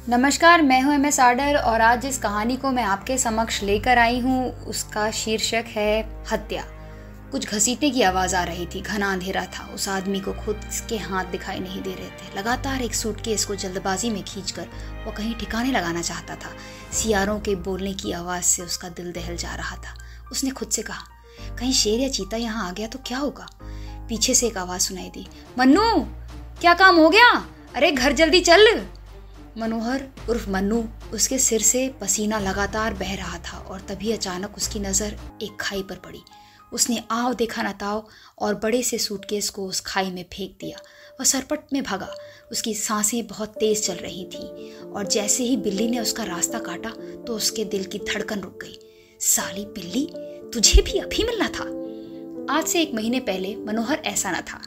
नमस्कार, मैं हूं MS आर्डर और आज जिस कहानी को मैं आपके समक्ष लेकर आई हूं उसका शीर्षक है हत्या। कुछ घसीटने की आवाज़ आ रही थी। घना अंधेरा था। उस आदमी को खुद के हाथ दिखाई नहीं दे रहे थे। लगातार एक सूटकेस को जल्दबाजी में खींचकर वो कहीं ठिकाने लगाना चाहता था। सियारों के बोलने की आवाज़ से उसका दिल दहल जा रहा था। उसने खुद से कहा, कहीं शेर या चीता यहाँ आ गया तो क्या होगा। पीछे से एक आवाज़ सुनाई दी, मन्नू, क्या काम हो गया? अरे घर जल्दी चल। मनोहर उर्फ मन्नू, उसके सिर से पसीना लगातार बह रहा था और तभी अचानक उसकी नज़र एक खाई पर पड़ी। उसने आव देखा न ताव और बड़े से सूटकेस को उस खाई में फेंक दिया। वह सरपट में भागा। उसकी सांसें बहुत तेज चल रही थीं और जैसे ही बिल्ली ने उसका रास्ता काटा तो उसके दिल की धड़कन रुक गई। साली बिल्ली, तुझे भी अभी मिलना था। आज से 1 महीने पहले मनोहर ऐसा न था।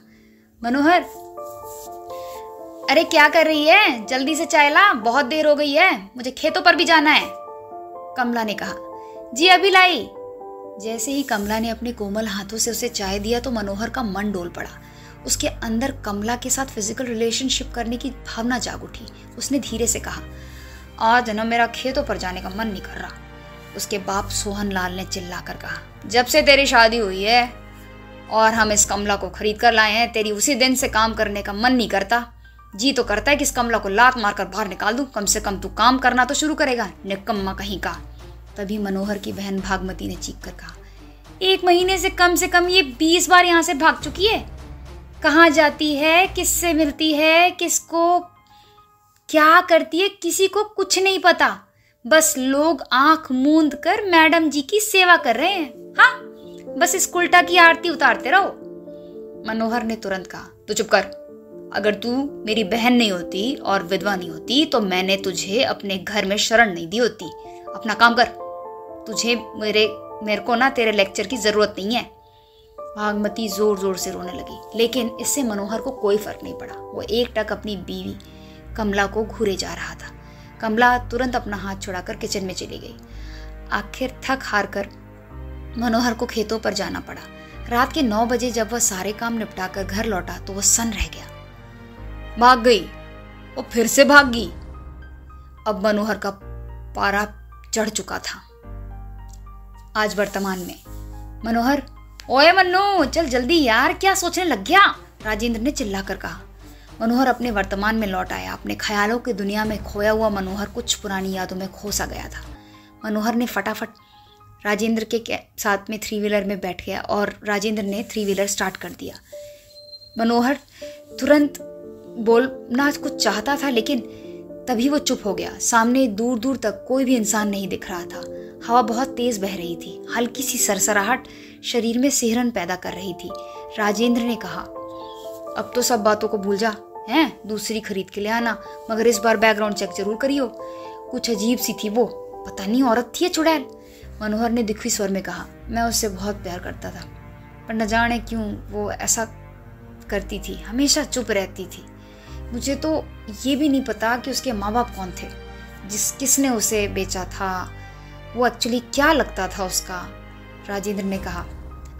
मनोहर, अरे क्या कर रही है? जल्दी से चाय ला, बहुत देर हो गई है, मुझे खेतों पर भी जाना है, कमला ने कहा। जी अभी लाई। जैसे ही कमला ने अपने कोमल हाथों से उसे चाय दिया तो मनोहर का मन डोल पड़ा। उसके अंदर कमला के साथ फिजिकल रिलेशनशिप करने की भावना जाग उठी। उसने धीरे से कहा, आज न मेरा खेतों पर जाने का मन नहीं कर रहा। उसके बाप सोहन लाल ने चिल्लाकर कहा, जब से तेरी शादी हुई है और हम इस कमला को खरीद कर लाए हैं, तेरी उसी दिन से काम करने का मन नहीं करता। जी तो करता है कि इस कमला को लात मारकर बाहर निकाल दूं। कम से कम तू काम करना तो शुरू करेगा, निकम्मा कहीं का। तभी मनोहर की बहन भागमती ने चीख कर कहा, 1 महीने से कम ये 20 बार यहाँ से भाग चुकी है। कहाँ जाती है, किससे मिलती है, किसको क्या करती है, किसी को कुछ नहीं पता। बस लोग आंख मूंद कर मैडम जी की सेवा कर रहे हैं। हाँ, बस इस उल्टा की आरती उतारते रहो। मनोहर ने तुरंत कहा, तू चुप कर। अगर तू मेरी बहन नहीं होती और विधवा नहीं होती तो मैंने तुझे अपने घर में शरण नहीं दी होती। अपना काम कर। तुझे मेरे को ना तेरे लेक्चर की जरूरत नहीं है। भागमती जोर जोर से रोने लगी, लेकिन इससे मनोहर को कोई फर्क नहीं पड़ा। वो एकटक अपनी बीवी कमला को घूरे जा रहा था। कमला तुरंत अपना हाथ छुड़ाकर किचन में चली गई। आखिर थक हार कर मनोहर को खेतों पर जाना पड़ा। रात के 9 बजे जब वह सारे काम निपटाकर घर लौटा तो वह सन्न रह गया। भाग गई, वो फिर से भाग गई। अब मनोहर का पारा चढ़ चुका था। आज वर्तमान में, मनोहर, ओए मन्नू, चल जल्दी यार, क्या सोचने लग गया? राजेंद्र ने चिल्लाकर कहा। मनोहर अपने वर्तमान में लौट आया। अपने ख्यालों की दुनिया में खोया हुआ मनोहर कुछ पुरानी यादों में खो सा गया था। मनोहर ने फटाफट राजेंद्र के साथ में 3 व्हीलर में बैठ गया और राजेंद्र ने 3 व्हीलर स्टार्ट कर दिया। मनोहर तुरंत बोलना कुछ चाहता था, लेकिन तभी वो चुप हो गया। सामने दूर दूर तक कोई भी इंसान नहीं दिख रहा था। हवा बहुत तेज बह रही थी। हल्की सी सरसराहट शरीर में सिहरन पैदा कर रही थी। राजेंद्र ने कहा, अब तो सब बातों को भूल जा, हैं? दूसरी खरीद के ले आना, मगर इस बार बैकग्राउंड चेक जरूर करियो। कुछ अजीब सी थी वो, पता नहीं औरत थी या चुड़ैल। मनोहर ने दुखी स्वर में कहा, मैं उससे बहुत प्यार करता था, पर न जाने क्यों वो ऐसा करती थी, हमेशा चुप रहती थी। मुझे तो ये भी नहीं पता कि उसके माँ बाप कौन थे, किसने उसे बेचा था, वो एक्चुअली क्या लगता था उसका। राजेंद्र ने कहा,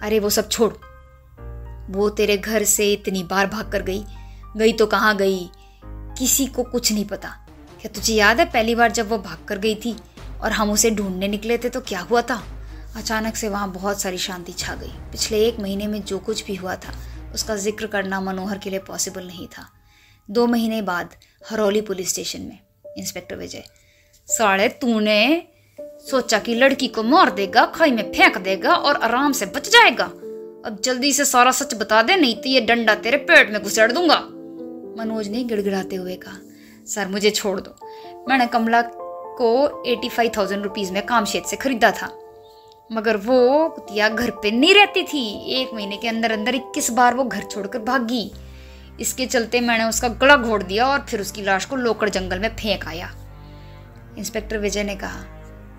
अरे वो सब छोड़, वो तेरे घर से इतनी बार भाग कर गई तो कहाँ गई, किसी को कुछ नहीं पता। क्या तुझे याद है पहली बार जब वो भाग कर गई थी और हम उसे ढूंढने निकले थे तो क्या हुआ था? अचानक से वहाँ बहुत सारी शांति छा गई। पिछले 1 महीने में जो कुछ भी हुआ था उसका जिक्र करना मनोहर के लिए पॉसिबल नहीं था। 2 महीने बाद हरौली पुलिस स्टेशन में इंस्पेक्टर विजय, साले तूने सोचा कि लड़की को मार देगा, खाई में फेंक देगा और आराम से बच जाएगा। अब जल्दी से सारा सच बता दे, नहीं तो ये डंडा तेरे पेट में घुसेड़ दूंगा। मनोज ने गिड़गिड़ाते हुए कहा, सर मुझे छोड़ दो, मैंने कमला को 85,000 रुपीज में कामशेत से खरीदा था, मगर वो कुतिया घर पे नहीं रहती थी। 1 महीने के अंदर अंदर 21 बार वो घर छोड़कर भागी। इसके चलते मैंने उसका गला घोट दिया और फिर उसकी लाश को लोकड़ जंगल में फेंक आया। इंस्पेक्टर विजय ने कहा,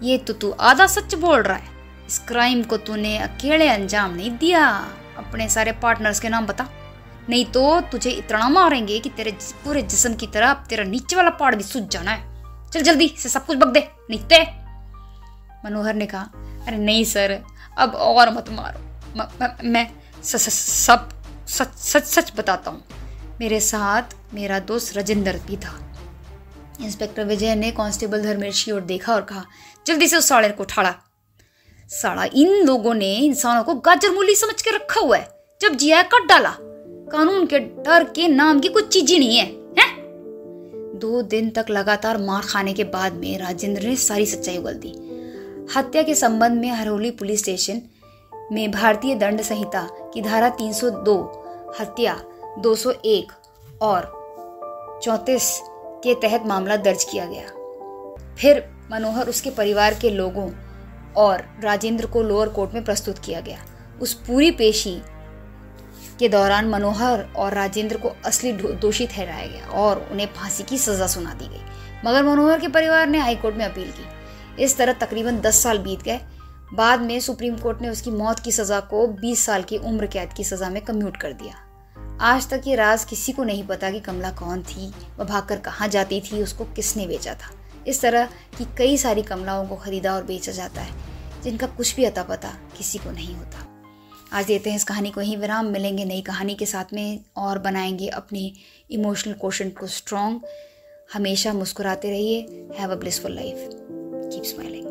ये तो तू आधा सच बोल रहा है। इस क्राइम को तूने अकेले अंजाम नहीं दिया, अपने सारे पार्टनर्स के नाम बता, नहीं तो तुझे इतना मारेंगे कि तेरे पूरे जिस्म की तरह तेरा नीचे वाला पार्ट भी सूज जाना है। चल जल्दी से सब कुछ बक दे, नहीं ते। मनोहर ने कहा, अरे नहीं सर, अब और मत मारो, मैं सब सच बताता हूँ। मेरे साथ मेरा दोस्त राजेंद्र भी था। इंस्पेक्टर विजय ने कांस्टेबल धर्मेश की ओर देखा और कहा, जल्दी से उस साले को उठाड़ा। साला, इन लोगों ने इंसानों को गाजर मूली समझ के रखा हुआ है, जब जिया है काट डाला। कानून के डर के नाम की कुछ चीज ही नहीं है, हैं? 2 दिन तक लगातार मार खाने के बाद में राजेंद्र ने सारी सच्चाई उगल दी। हत्या के संबंध में हरोली पुलिस स्टेशन में भारतीय दंड संहिता की धारा 302, हत्या 201 और 34 के तहत मामला दर्ज किया गया। फिर मनोहर, उसके परिवार के लोगों और राजेंद्र को लोअर कोर्ट में प्रस्तुत किया गया। उस पूरी पेशी के दौरान मनोहर और राजेंद्र को असली दोषी ठहराया गया और उन्हें फांसी की सजा सुना दी गई, मगर मनोहर के परिवार ने हाईकोर्ट में अपील की। इस तरह तकरीबन 10 साल बीत गए। बाद में सुप्रीम कोर्ट ने उसकी मौत की सजा को 20 साल की उम्र कैद की सजा में कम्यूट कर दिया। आज तक ये राज किसी को नहीं पता कि कमला कौन थी, वह भागकर कहाँ जाती थी, उसको किसने बेचा था। इस तरह की कई सारी कमलाओं को खरीदा और बेचा जाता है, जिनका कुछ भी अता पता किसी को नहीं होता। आज देते हैं इस कहानी को यहीं विराम। मिलेंगे नई कहानी के साथ में और बनाएंगे अपने इमोशनल क्वोशंट को स्ट्रॉन्ग। हमेशा मुस्कुराते रहिए। Have a blissful life. Keep smiling.